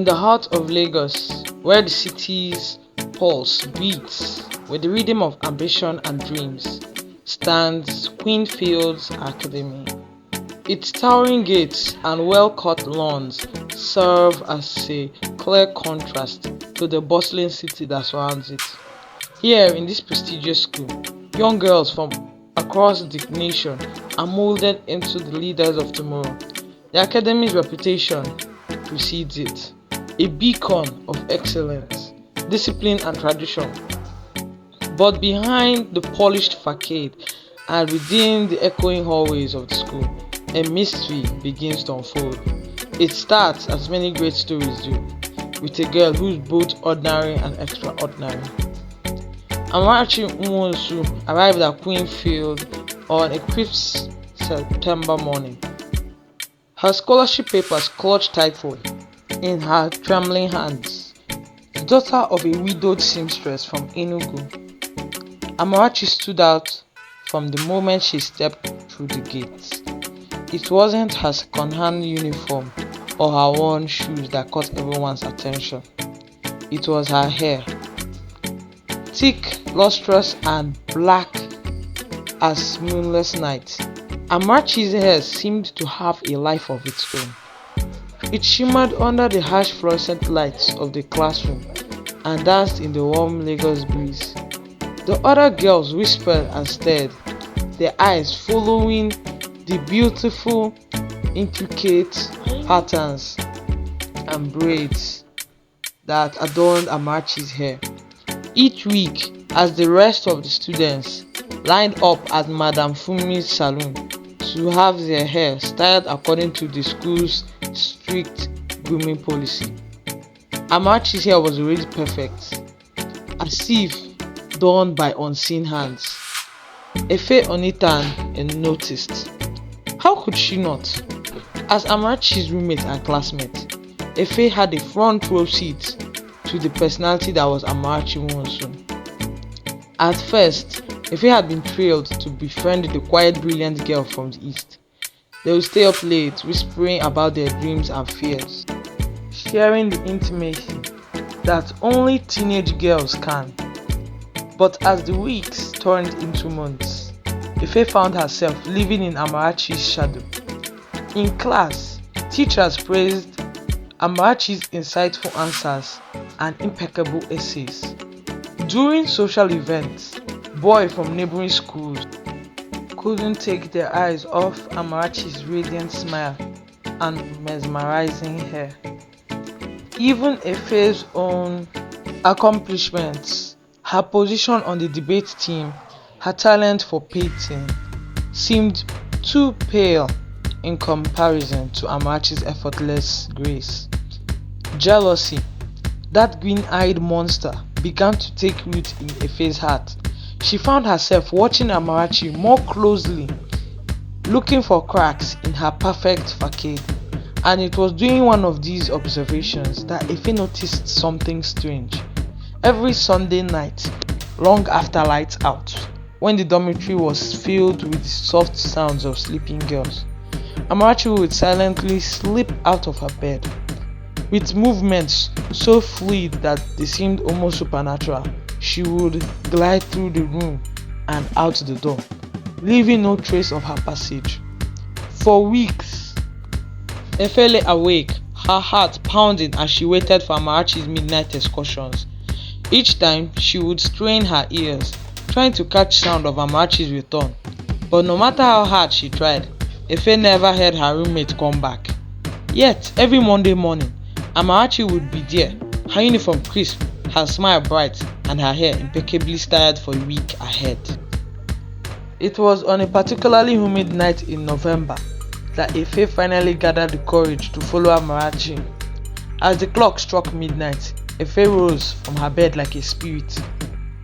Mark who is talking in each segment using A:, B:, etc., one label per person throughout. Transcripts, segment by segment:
A: In the heart of Lagos, where the city's pulse beats with the rhythm of ambition and dreams, stands Queensfield Academy. Its towering gates and well-cut lawns serve as a clear contrast to the bustling city that surrounds it. Here in this prestigious school, young girls from across the nation are molded into the leaders of tomorrow. The academy's reputation precedes it, a beacon of excellence, discipline and tradition. But behind the polished facade and within the echoing hallways of the school, a mystery begins to unfold. It starts, as many great stories do, with a girl who's both ordinary and extraordinary. Amarachi Nwosu arrived at Queenfield on a crisp September morning. Her scholarship papers clutched tightly in her trembling hands. The daughter of a widowed seamstress from Enugu, Amarachi stood out from the moment she stepped through the gates. It wasn't her second-hand uniform or her worn shoes that caught everyone's attention. It was her hair. Thick, lustrous and black as moonless night, Amarachi's hair seemed to have a life of its own. It shimmered under the harsh fluorescent lights of the classroom and danced in the warm Lagos breeze. The other girls whispered and stared, their eyes following the beautiful, intricate patterns and braids that adorned Amarachi's hair. Each week, as the rest of the students lined up at Madame Fumi's salon to have their hair styled according to the school's strict grooming policy, Amarachi's hair was already perfect, as if done by unseen hands. Efe Onitan noticed. How could she not? As Amarachi's roommate and classmate, Efe had a front row seat to the personality that was Amarachi Nwosu. At first, Efe had been thrilled to befriend the quiet, brilliant girl from the east. They would stay up late, whispering about their dreams and fears, sharing the intimacy that only teenage girls can. But as the weeks turned into months, Efe found herself living in Amarachi's shadow. In class, teachers praised Amarachi's insightful answers and impeccable essays. During social events, boys from neighboring schools couldn't take their eyes off Amarachi's radiant smile and mesmerizing hair. Even Efe's own accomplishments, her position on the debate team, her talent for painting, seemed too pale in comparison to Amarachi's effortless grace. Jealousy, that green-eyed monster, began to take root in Efe's heart. She found herself watching Amarachi more closely, looking for cracks in her perfect facade. And it was during one of these observations that Efe noticed something strange. Every Sunday night, long after lights out, when the dormitory was filled with the soft sounds of sleeping girls, Amarachi would silently slip out of her bed. With movements so fluid that they seemed almost supernatural, she would glide through the room and out the door, leaving no trace of her passage. For weeks, Efe lay awake, her heart pounding as she waited for Amarachi's midnight excursions. Each time, she would strain her ears, trying to catch sound of Amarachi's return. But no matter how hard she tried, Efe never heard her roommate come back. Yet, every Monday morning, Amarachi would be there, her uniform crisp, her smile bright, and her hair impeccably styled for the week ahead. It was on a particularly humid night in November that Efe finally gathered the courage to follow Amarachi. As the clock struck midnight, Efe rose from her bed like a spirit.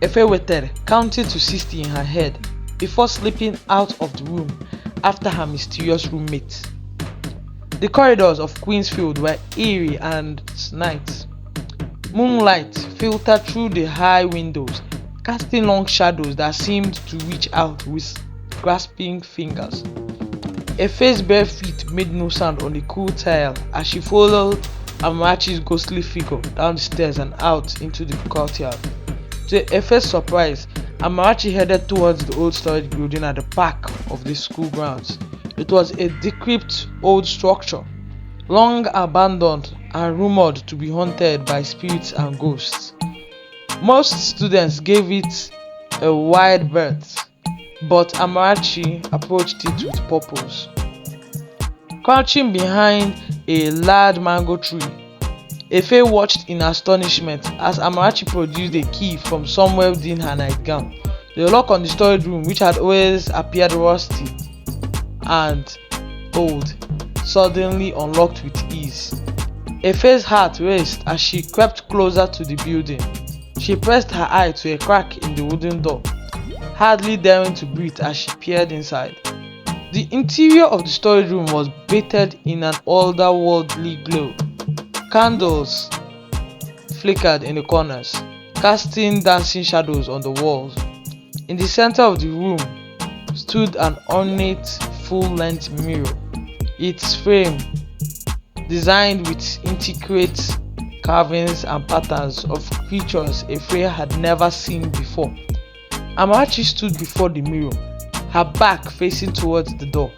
A: Efe waited, counting to 60 in her head, before slipping out of the room after her mysterious roommate. The corridors of Queensfield were eerie and night. Moonlight filtered through the high windows, casting long shadows that seemed to reach out with grasping fingers. Efe's bare feet made no sound on the cool tile as she followed Amarachi's ghostly figure down the stairs and out into the courtyard. To Efe's surprise, Amarachi headed towards the old storage building at the back of the school grounds. It was a decrepit old structure, long abandoned and rumored to be haunted by spirits and ghosts. Most students gave it a wide berth, but Amarachi approached it with purpose. Crouching behind a large mango tree, Efe watched in astonishment as Amarachi produced a key from somewhere within her nightgown. The lock on the storage room, which had always appeared rusty and old, suddenly unlocked with ease. Efe's heart raced as she crept closer to the building. She pressed her eye to a crack in the wooden door, hardly daring to breathe as she peered inside. The interior of the storage room was bathed in an otherworldly glow. Candles flickered in the corners, casting dancing shadows on the walls. In the center of the room stood an ornate, full-length mirror, its frame designed with intricate carvings and patterns of creatures Efe had never seen before. Amarachi stood before the mirror, her back facing towards the door.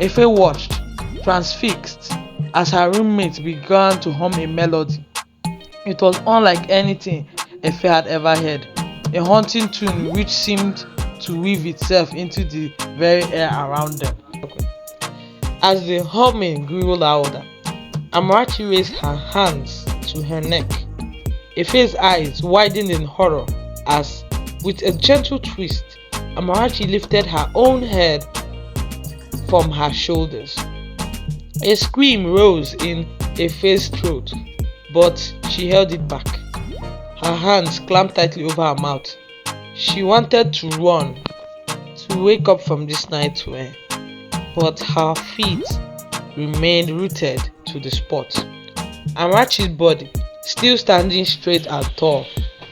A: Efe watched, transfixed, as her roommate began to hum a melody. It was unlike anything Efe had ever heard, a haunting tune which seemed to weave itself into the very air around them. As the humming grew louder, Amarachi raised her hands to her neck. Efe's eyes widened in horror as, with a gentle twist, Amarachi lifted her own head from her shoulders. A scream rose in Efe's throat, but she held it back. Her hands clamped tightly over her mouth. She wanted to run, to wake up from this nightmare, but her feet remained rooted to the spot. Amarachi's body, still standing straight and tall,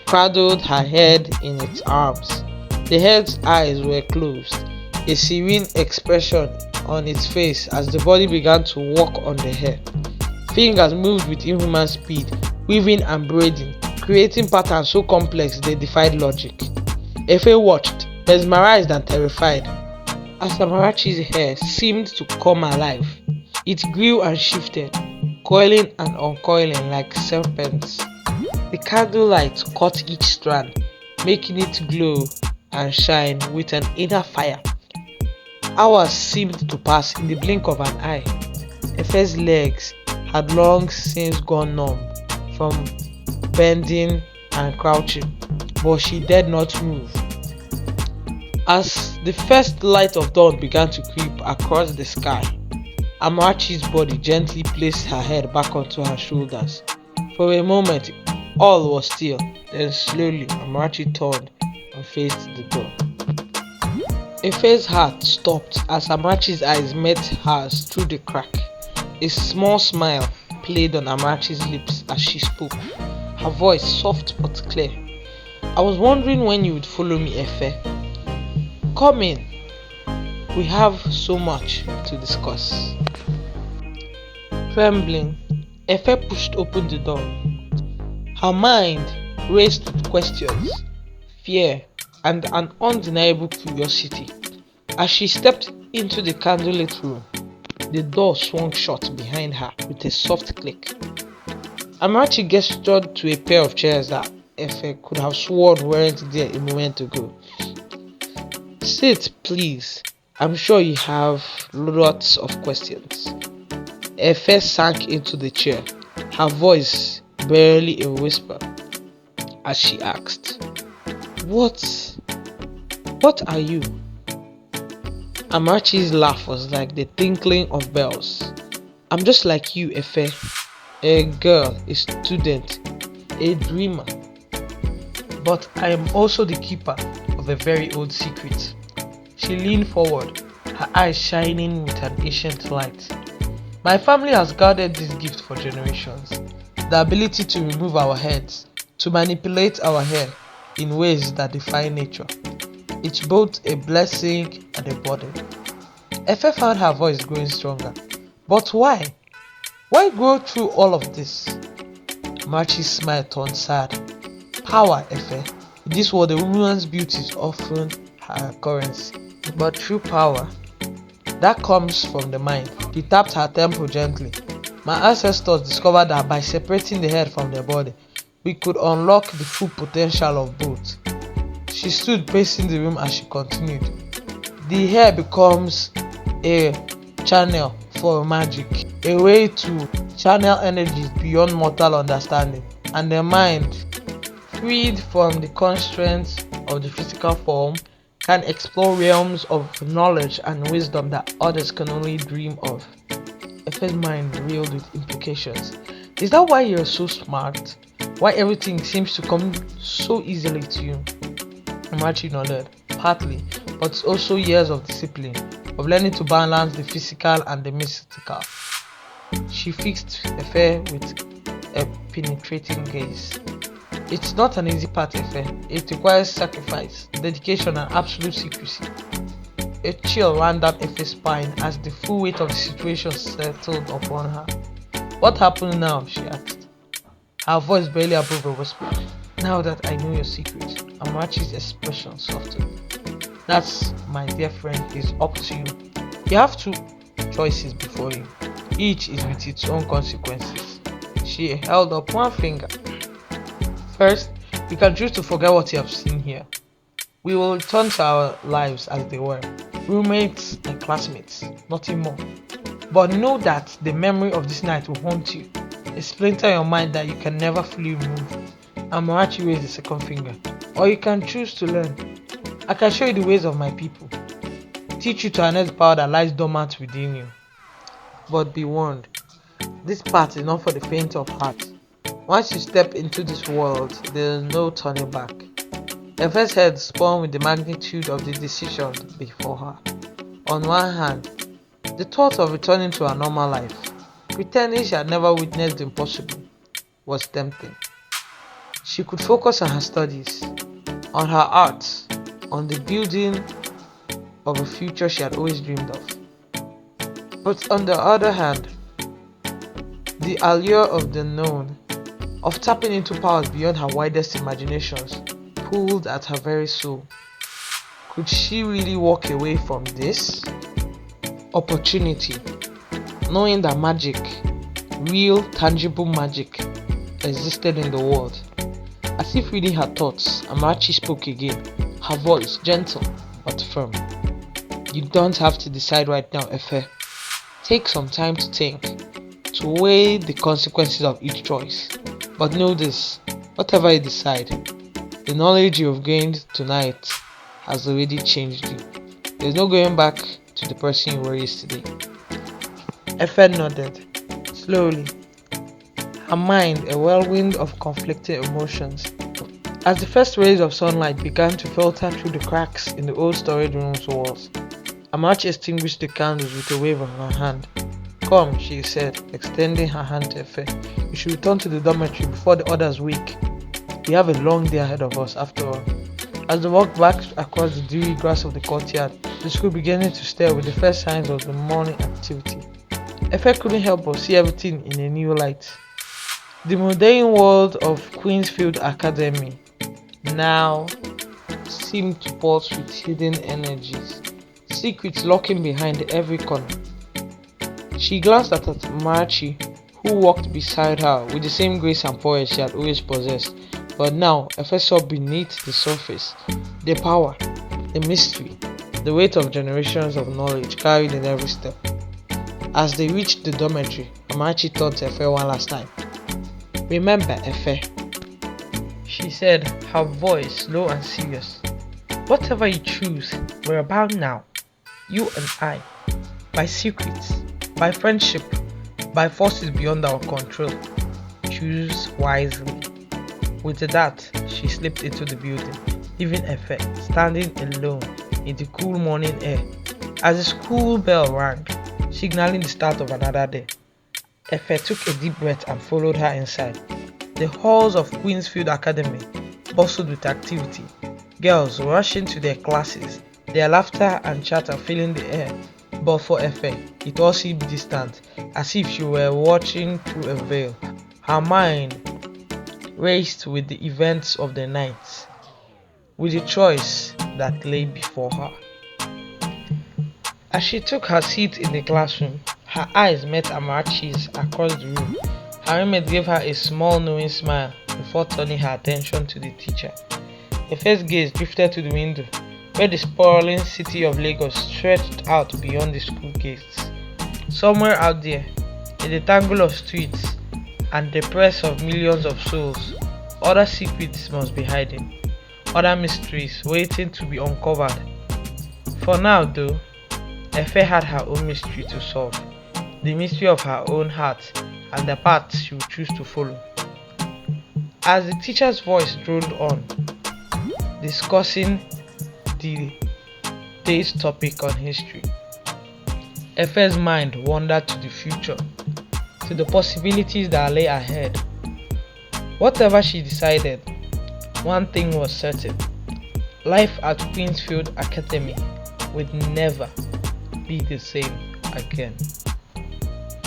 A: cradled her head in its arms. The head's eyes were closed, a serene expression on its face as the body began to walk on the hair. Fingers moved with inhuman speed, weaving and braiding, creating patterns so complex they defied logic. Efe watched, mesmerized and terrified, as Amarachi's hair seemed to come alive. It grew and shifted, coiling and uncoiling like serpents. The candlelight caught each strand, making it glow and shine with an inner fire. Hours seemed to pass in the blink of an eye. Efe's legs had long since gone numb from bending and crouching, but she dared not move. As the first light of dawn began to creep across the sky, Amarachi's body gently placed her head back onto her shoulders. For a moment, all was still. Then slowly, Amarachi turned and faced the door. Efe's heart stopped as Amarachi's eyes met hers through the crack. A small smile played on Amarachi's lips as she spoke, her voice soft but clear. "I was wondering when you would follow me, Efe. Come in. We have so much to discuss." Trembling, Efe pushed open the door. Her mind raced with questions, fear, and an undeniable curiosity. As she stepped into the candlelit room, the door swung shut behind her with a soft click. Amarachi gestured to a pair of chairs that Efe could have sworn weren't there a moment ago. "Sit, please. I'm sure you have lots of questions." Efe sank into the chair, her voice barely a whisper, as she asked, What are you?" Amarachi's laugh was like the tinkling of bells. "I'm just like you, Efe. A girl, a student, a dreamer. But I am also the keeper of a very old secret." She leaned forward, her eyes shining with an ancient light. "My family has guarded this gift for generations. The ability to remove our heads, to manipulate our hair in ways that defy nature. It's both a blessing and a burden." Efe found her voice growing stronger. "But why? Why go through all of this? Amarachi's smile turned sad. Power, Efe. In this world, a woman's beauty is often her currency. But true power, that comes from the mind. He tapped her temple gently. My ancestors discovered that by separating the head from the body, we could unlock the full potential of both. She stood pacing the room as she continued. The hair becomes a channel for magic, a way to channel energies beyond mortal understanding, and the mind, freed from the constraints of the physical form, can explore realms of knowledge and wisdom that others can only dream of. Efe's mind reeled with implications. Is that why you're so smart? Why everything seems to come so easily to you? Amarachi nodded, partly, but it's also years of discipline, of learning to balance the physical and the mystical. She fixed Efe with a penetrating gaze. It's not an easy path, Efe. It requires sacrifice, dedication, and absolute secrecy. A chill ran down Efe's spine as the full weight of the situation settled upon her. What happened now? She asked, her voice barely above a whisper. Now that I know your secret. Amarachi's expression softened. That's, my dear friend, is up to you. You have two choices before you. Each is with its own consequences. She held up one finger. First, you can choose to forget what you have seen here. We will return to our lives as they were, roommates and classmates, nothing more. But know that the memory of this night will haunt you, a splinter in your mind that you can never fully remove. Amarachi raised the second finger. Or you can choose to learn. I can show you the ways of my people, teach you to harness the power that lies dormant within you. But be warned, this path is not for the faint of heart. Once you step into this world, there is no turning back. Efe's head spun with the magnitude of the decision before her. On one hand, the thought of returning to her normal life, pretending she had never witnessed the impossible, was tempting. She could focus on her studies, on her art, on the building of a future she had always dreamed of. But on the other hand, the allure of the known, of tapping into powers beyond her widest imaginations, pulled at her very soul. Could she really walk away from this opportunity, knowing that magic, real, tangible magic, existed in the world? As if reading her thoughts, Amarachi spoke again, her voice gentle but firm. You don't have to decide right now, Efe. Take some time to think, to weigh the consequences of each choice. But know this, whatever you decide, the knowledge you have gained tonight has already changed you. There's no going back to the person you were yesterday. Efe nodded, slowly, her mind a whirlwind of conflicting emotions. As the first rays of sunlight began to filter through the cracks in the old storage room's walls, Amarachi extinguished the candles with a wave of her hand. Come, she said, extending her hand to Efe. You should return to the dormitory before the others wake. We have a long day ahead of us, after all. As they walked back across the dewy grass of the courtyard, the school beginning to stir with the first signs of the morning activity. Efe couldn't help but see everything in a new light. The mundane world of Queensfield Academy now seemed to pulse with hidden energies, secrets lurking behind every corner. She glanced at Amarachi, who walked beside her with the same grace and poise she had always possessed. But now, Efe saw beneath the surface the power, the mystery, the weight of generations of knowledge carried in every step. As they reached the dormitory, Amarachi turned to Efe one last time. Remember, Efe, she said, her voice low and serious. Whatever you choose, we're about now. You and I. By secrets, by friendship, by forces beyond our control. Choose wisely. With that, she slipped into the building, leaving Efe standing alone in the cool morning air. As the school bell rang, signaling the start of another day, Efe took a deep breath and followed her inside. The halls of Queensfield Academy bustled with activity, girls rushing to their classes, their laughter and chatter filling the air. But for Efe, it all seemed distant, as if she were watching through a veil. Her mind raced with the events of the night, with the choice that lay before her. As she took her seat in the classroom, her eyes met Amarachi's across the room. Her roommate gave her a small knowing smile before turning her attention to the teacher. Her first gaze drifted to the window, where the sprawling city of Lagos stretched out beyond the school gates. Somewhere out there, in the tangle of streets and the press of millions of souls, other secrets must be hiding, other mysteries waiting to be uncovered. For now, though, Efe had her own mystery to solve, the mystery of her own heart and the path she would choose to follow. As the teacher's voice droned on, discussing the day's topic on history, Efe's mind wandered to the future, to the possibilities that lay ahead. Whatever she decided, one thing was certain: life at Queensfield Academy would never be the same again.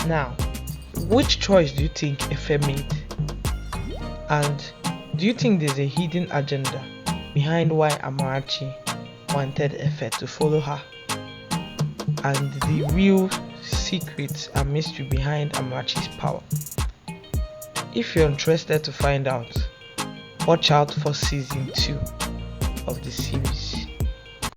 A: Now, which choice do you think Efe made? And do you think there's a hidden agenda behind why Amarachi wanted Efe to follow her? And the real secrets and mystery behind Amarachi's power? If you're interested to find out, watch out for season 2 of the series.